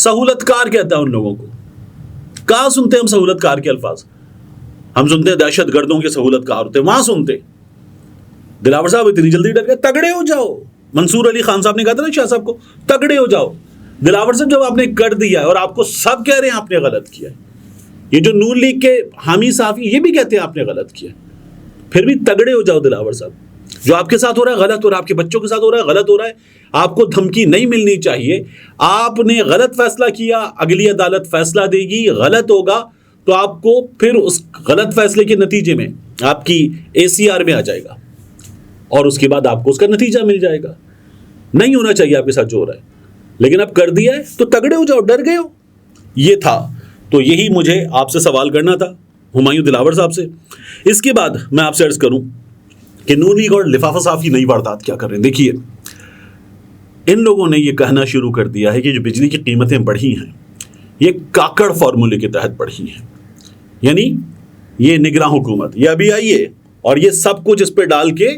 سہولت کار کہتا ہے ان لوگوں کو. کہاں سنتے ہیں ہم سہولت کار کے الفاظ؟ ہم سنتے ہیں دہشت گردوں کے سہولت کار ہوتے ہیں، وہاں سنتے. دلاور صاحب اتنی جلدی ڈر گئے؟ تگڑے ہو جاؤ. منصور علی خان صاحب نے کہا تھا نا شاہ صاحب کو، تگڑے ہو جاؤ. دلاور صاحب جب آپ نے کر دیا ہے اور آپ کو سب کہہ رہے ہیں آپ نے غلط کیا ہے، یہ جو نون لیگ کے حامی صحافی یہ بھی کہتے ہیں آپ نے غلط کیا، پھر بھی تگڑے ہو جاؤ دلاور صاحب. جو آپ کے ساتھ ہو رہا ہے غلط ہو رہا ہے، آپ کے بچوں کے ساتھ ہو رہا ہے غلط ہو رہا ہے. آپ کو دھمکی نہیں ملنی چاہیے. آپ نے غلط فیصلہ کیا، اگلی عدالت فیصلہ دے گی، غلط ہوگا تو آپ کو پھر اس غلط فیصلے کے نتیجے میں آپ کی ACR میں آ جائے گا اور اس کے بعد آپ کو اس کا نتیجہ مل جائے گا. نہیں ہونا چاہیے آپ کے ساتھ جو ہو رہا ہے، لیکن اب کر دیا ہے تو تگڑے ہو جاؤ. ڈر گئے ہو. یہ تھا. تو یہی مجھے آپ سے سوال کرنا تھا ہمایوں دلاور صاحب سے. اس کے بعد میں آپ سے عرض کروں کہ نون لیگ اور لفافہ صافی نئی واردات کیا کر رہے ہیں. دیکھیے، ان لوگوں نے یہ کہنا شروع کر دیا ہے کہ جو بجلی کی قیمتیں بڑھی ہیں یہ کاکڑ فارمولے کے تحت بڑھی ہیں. یعنی یہ نگراں حکومت یہ ابھی آئی ہے اور یہ سب کچھ اس پہ ڈال کے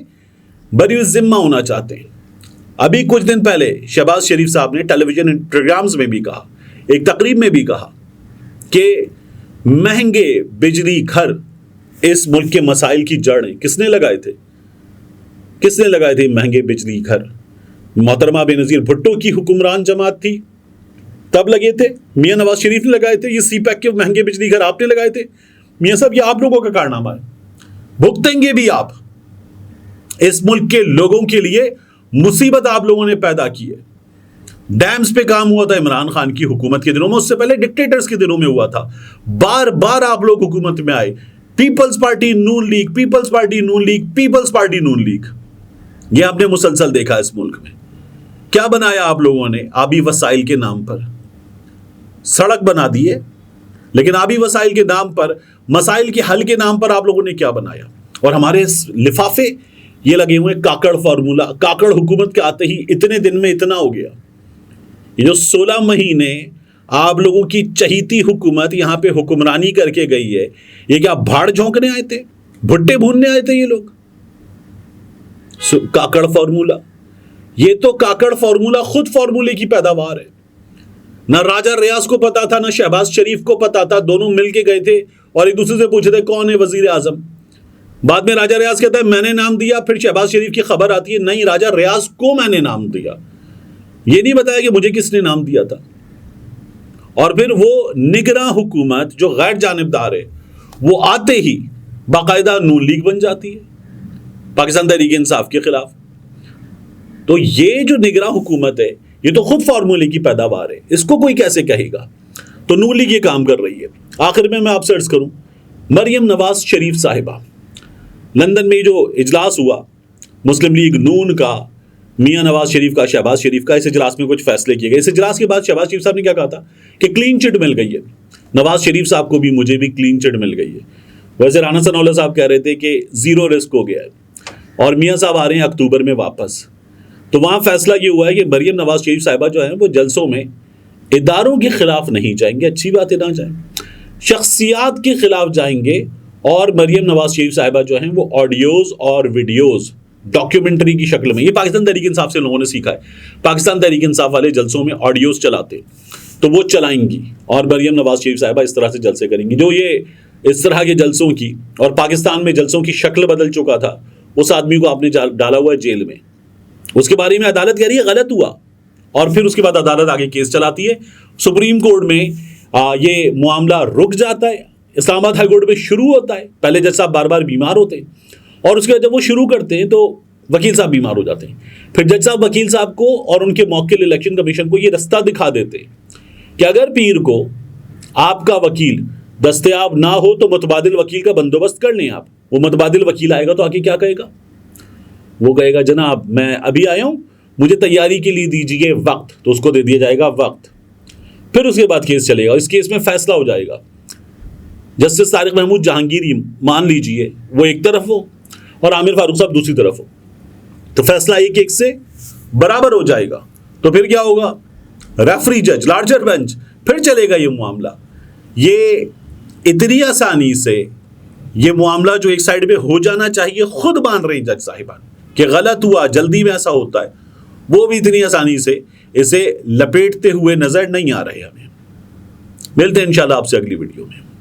بری ذمہ ہونا چاہتے ہیں. ابھی کچھ دن پہلے شہباز شریف صاحب نے ٹیلی ویژن پروگرامز میں بھی کہا، ایک تقریب میں بھی کہا کہ مہنگے بجلی گھر اس ملک کے مسائل کی جڑیں کس نے لگائے تھے؟ کس نے لگائے تھے مہنگے بجلی گھر؟ محترمہ بے نظیر بھٹو کی حکمران جماعت تھی تب لگے تھے. میاں نواز شریف نے لگائے تھے. یہ سی پیک کے مہنگے بجلی گھر آپ نے لگائے تھے. میاں صاحب یہ آپ لوگوں کا کارنامہ ہے. بھگتیں گے بھی آپ. اس ملک کے لوگوں کے لیے مصیبت آپ لوگوں نے پیدا کی ہے. ڈیمز پہ کام ہوا تھا عمران خان کی حکومت کے دنوں میں، اس سے پہلے ڈکٹیٹرز کے دنوں میں ہوا تھا. بار بار آپ لوگ حکومت میں آئے. پیپلز پارٹی نون لیگ، پیپلز پارٹی نون لیگ، پیپلز پارٹی نون لیگ. یہ آپ نے مسلسل دیکھا اس ملک میں. کیا بنایا آپ لوگوں نے؟ آبی وسائل کے نام پر سڑک بنا دیے، لیکن آبی وسائل کے نام پر، مسائل کے حل کے نام پر آپ لوگوں نے کیا بنایا؟ اور ہمارے لفافے یہ لگے ہوئے کاکڑ فارمولا. کاکڑ حکومت کے آتے ہی اتنے دن میں اتنا ہو گیا. یہ جو 16 مہینے آپ لوگوں کی چہیتی حکومت یہاں پہ حکمرانی کر کے گئی ہے، یہ کیا بھاڑ جھونکنے آئے تھے؟ بھٹے بھوننے آئے تھے یہ لوگ؟ کاکڑ فارمولا. یہ تو کاکڑ فارمولا خود فارمولے کی پیداوار ہے. نہ راجہ ریاض کو پتا تھا، نہ شہباز شریف کو پتا تھا. دونوں مل کے گئے تھے اور ایک دوسرے سے پوچھے تھے کون ہے وزیر اعظم. بعد میں راجہ ریاض کہتا ہے میں نے نام دیا، پھر شہباز شریف کی خبر آتی ہے نہیں راجہ ریاض کو میں نے نام دیا. یہ نہیں بتایا کہ مجھے کس نے نام دیا تھا. اور پھر وہ نگراں حکومت جو غیر جانبدار ہے وہ آتے ہی باقاعدہ نون لیگ بن جاتی ہے پاکستان تحریک انصاف کے خلاف. تو یہ جو نگراں حکومت ہے یہ تو خود فارمولے کی پیداوار ہے. اس کو کوئی کیسے کہے گا؟ تو نون لیگ یہ کام کر رہی ہے. آخر میں آپ سے عرض کروں، مریم نواز شریف صاحبہ، لندن میں جو اجلاس ہوا مسلم لیگ نون کا، میاں نواز شریف کا، شہباز شریف کا، اس اجلاس میں کچھ فیصلے کیے گئے. اس اجلاس کے بعد شہباز شریف صاحب نے کیا کہا تھا کہ کلین چٹ مل گئی ہے. نواز شریف صاحب کو بھی مجھے بھی کلین چٹ مل گئی ہے. ویسے رانا ثناءاللہ صاحب کہہ رہے تھے کہ زیرو رسک ہو گیا ہے اور میاں صاحب آ رہے ہیں اکتوبر میں واپس. تو وہاں فیصلہ یہ ہوا ہے کہ مریم نواز شریف صاحبہ جو ہیں وہ جلسوں میں اداروں کے خلاف نہیں جائیں گے. اچھی بات ہے نہ جائیں، شخصیات کے خلاف جائیں گے. اور مریم نواز شریف صاحبہ جو ہیں وہ آڈیوز اور ویڈیوز ڈاکیومنٹری کی شکل میں، یہ پاکستان تحریک انصاف سے لوگوں نے سیکھا ہے. پاکستان تحریک انصاف والے جلسوں میں آڈیوز چلاتے تو وہ چلائیں گی اور مریم نواز شریف صاحبہ اس طرح سے جلسے کریں گی. جو یہ اس طرح کے جلسوں کی، اور پاکستان میں جلسوں کی شکل بدل چکا تھا، اس آدمی کو آپ نے ڈالا ہوا ہے جیل میں. اس کے بارے میں عدالت کہہ رہی ہے غلط ہوا، اور پھر اس کے بعد عدالت آگے کیس چلاتی ہے. سپریم کورٹ میں یہ معاملہ رک جاتا ہے. اسلام آباد ہائی کورٹ میں شروع ہوتا ہے. پہلے جج صاحب بار بار بیمار ہوتے ہیں اور اس کے بعد جب وہ شروع کرتے ہیں تو وکیل صاحب بیمار ہو جاتے ہیں. پھر جج صاحب وکیل صاحب کو اور ان کے موکل الیکشن کمیشن کو یہ رستہ دکھا دیتے ہیں کہ اگر پیر کو آپ کا وکیل دستیاب نہ ہو تو متبادل وکیل کا بندوبست کر لیں آپ. وہ متبادل وکیل آئے گا تو آگے کیا کہے گا؟ وہ کہے گا جناب میں ابھی آیا ہوں، مجھے تیاری کے لیے دیجیے وقت. تو اس کو دے دیا جائے گا وقت. پھر اس کے بعد کیس چلے گا. اس کیس میں فیصلہ ہو جائے گا. جسٹس طارق محمود جہانگیری مان لیجئے وہ ایک طرف ہو اور عامر فاروق صاحب دوسری طرف ہو، تو فیصلہ ایک سے برابر ہو جائے گا. تو پھر کیا ہوگا؟ ریفری جج، لارجر بینچ، پھر چلے گا یہ معاملہ. یہ اتنی آسانی سے یہ معاملہ جو ایک سائڈ پہ ہو جانا چاہیے خود مان رہے ہیں جج صاحبان کہ غلط ہوا، جلدی میں ایسا ہوتا ہے، وہ بھی اتنی آسانی سے اسے لپیٹتے ہوئے نظر نہیں آ رہے ہمیں. ملتے ہیں انشاءاللہ آپ سے اگلی ویڈیو میں.